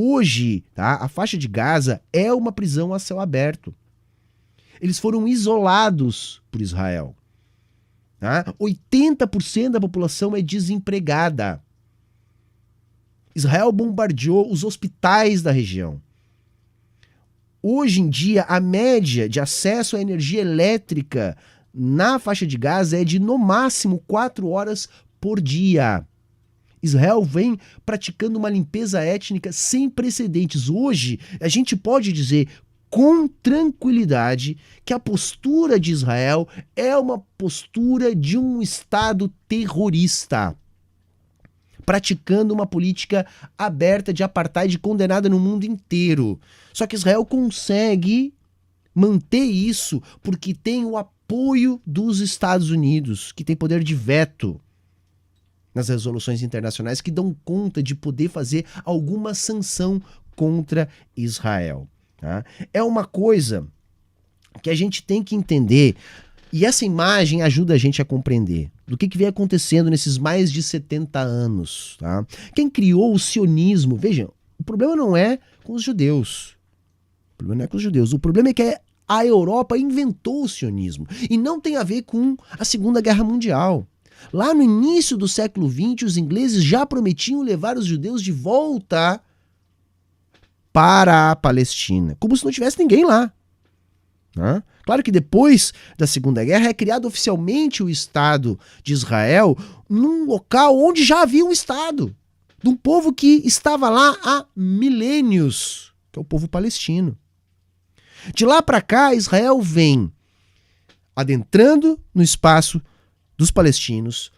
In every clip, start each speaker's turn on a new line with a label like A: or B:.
A: Hoje, tá, a faixa de Gaza é uma prisão a céu aberto. Eles foram isolados por Israel. Tá? 80% da população é desempregada. Israel bombardeou os hospitais da região. Hoje em dia, a média de acesso à energia elétrica na faixa de Gaza é de, no máximo, 4 horas por dia. Israel vem praticando uma limpeza étnica sem precedentes. Hoje, a gente pode dizer com tranquilidade que a postura de Israel é uma postura de um Estado terrorista, praticando uma política aberta de apartheid condenada no mundo inteiro. Só que Israel consegue manter isso porque tem o apoio dos Estados Unidos, que tem poder de veto nas resoluções internacionais que dão conta de poder fazer alguma sanção contra Israel. Tá? É uma coisa que a gente tem que entender, e essa imagem ajuda a gente a compreender do que vem acontecendo nesses mais de 70 anos. Tá? Quem criou o sionismo, vejam, o problema não é com os judeus. O problema não é com os judeus. O problema é que a Europa inventou o sionismo. E não tem a ver com a Segunda Guerra Mundial. Lá no início do século XX, os ingleses já prometiam levar os judeus de volta para a Palestina, como se não tivesse ninguém lá. Né? Claro que depois da Segunda Guerra é criado oficialmente o Estado de Israel num local onde já havia um Estado, de um povo que estava lá há milênios, que é o povo palestino. De lá para cá, Israel vem adentrando no espaço dos palestinos,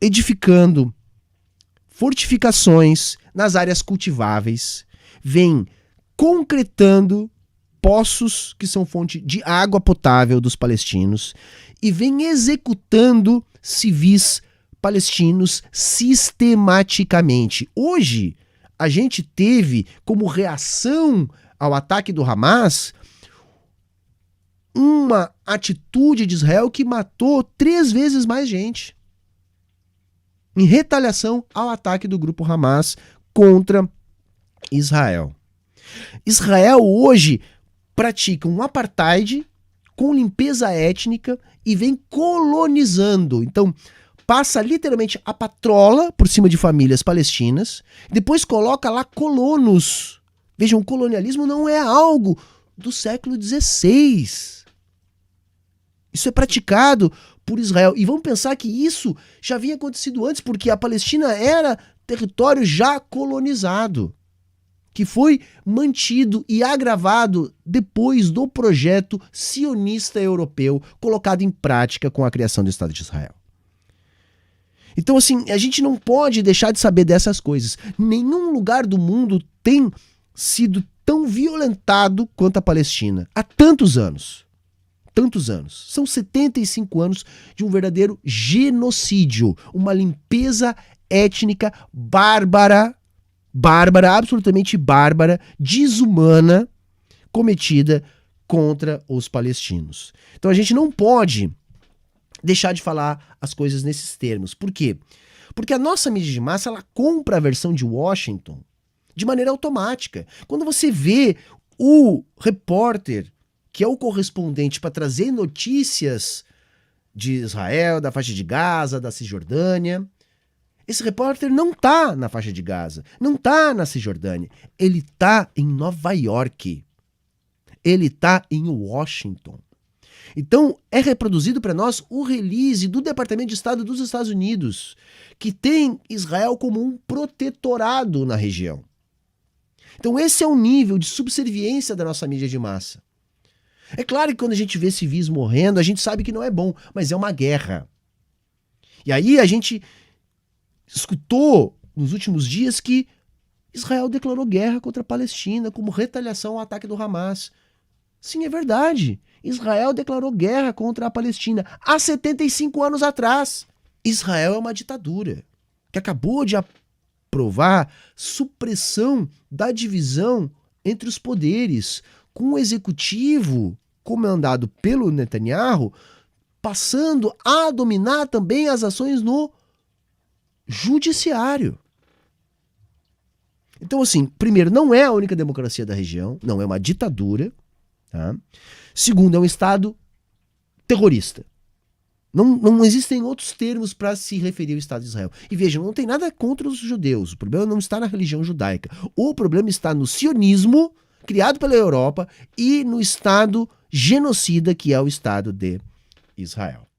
A: edificando fortificações nas áreas cultiváveis, vem concretando poços que são fonte de água potável dos palestinos e vem executando civis palestinos sistematicamente. Hoje, a gente teve como reação ao ataque do Hamas uma atitude de Israel que matou 3 vezes mais gente, em retaliação ao ataque do grupo Hamas contra Israel. Israel hoje pratica um apartheid com limpeza étnica e vem colonizando. Então, passa literalmente a patrola por cima de famílias palestinas, depois coloca lá colonos. Vejam, o colonialismo não é algo do século XVI. Isso é praticado por Israel. E vamos pensar que isso já havia acontecido antes, porque a Palestina era território já colonizado, que foi mantido e agravado depois do projeto sionista europeu colocado em prática com a criação do Estado de Israel. Então, assim, a gente não pode deixar de saber dessas coisas. Nenhum lugar do mundo tem sido tão violentado quanto a Palestina há tantos anos. Tantos anos. São 75 anos de um verdadeiro genocídio, uma limpeza étnica bárbara, absolutamente bárbara, desumana, cometida contra os palestinos. Então a gente não pode deixar de falar as coisas nesses termos. Por quê? Porque a nossa mídia de massa, ela compra a versão de Washington de maneira automática. Quando você vê o repórter, que é o correspondente para trazer notícias de Israel, da faixa de Gaza, da Cisjordânia, esse repórter não está na faixa de Gaza, não está na Cisjordânia, ele está em Nova York, ele está em Washington. Então é reproduzido para nós o release do Departamento de Estado dos Estados Unidos, que tem Israel como um protetorado na região. Então esse é o nível de subserviência da nossa mídia de massa. É claro que quando a gente vê civis morrendo, a gente sabe que não é bom, mas é uma guerra. E aí a gente escutou nos últimos dias que Israel declarou guerra contra a Palestina como retaliação ao ataque do Hamas. Sim, é verdade. Israel declarou guerra contra a Palestina há 75 anos atrás. Israel é uma ditadura que acabou de aprovar supressão da divisão entre os poderes, com o executivo comandado pelo Netanyahu passando a dominar também as ações no judiciário. Então, assim, primeiro, não é a única democracia da região, não é uma ditadura. Tá? Segundo, é um Estado terrorista. Não existem outros termos para se referir ao Estado de Israel. E vejam, não tem nada contra os judeus. O problema não está na religião judaica. O problema está no sionismo criado pela Europa e no Estado genocida que é o Estado de Israel.